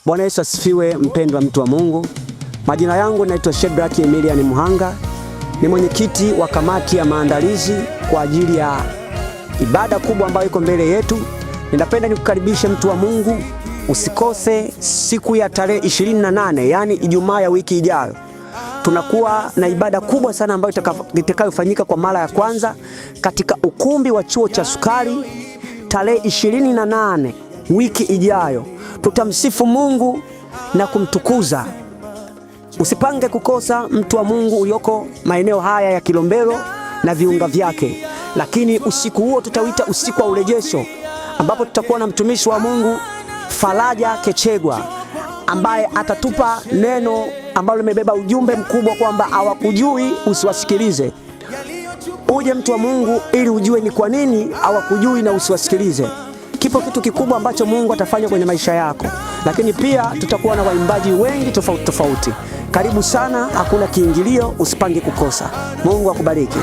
Bwana Yesu asifiwe. Mpendwa mtu wa Mungu, majina yangu naitwa Shedrack Emilian Muhanga, ni mwenyekiti wa kamati ya maandalizi kwa ajili ya ibada kubwa ambayo iko mbele yetu. Ninapenda nikukaribishe mtu wa Mungu, usikose siku ya tarehe 28, yani Ijumaa ya wiki ijayo. Tunakuwa na ibada kubwa sana ambayo itakayofanyika kwa mara ya kwanza katika ukumbi wa chuo cha Sukari tarehe 28 wiki ijayo. Tutamsifu Mungu na kumtukuza. Usipange kukosa, mtu wa Mungu ulioko maeneo haya ya Kilombero na viunga vyake. Lakini usiku huo tutauita usiku wa urejesho, ambapo tutakuwa na mtumishi wa Mungu Faraja Kechegwa ambaye atatupa neno ambalo limebeba ujumbe mkubwa kwamba hawakujui usiwasikilize. Uje mtu wa Mungu ili ujue ni kwa nini hawakujui na usiwasikilize. Kipo kitu kikubwa ambacho Mungu atafanya kwenye maisha yako. Lakini pia tutakuwa na waimbaji wengi tofauti tofauti. Karibu sana, hakuna kiingilio, usipange kukosa. Mungu akubariki.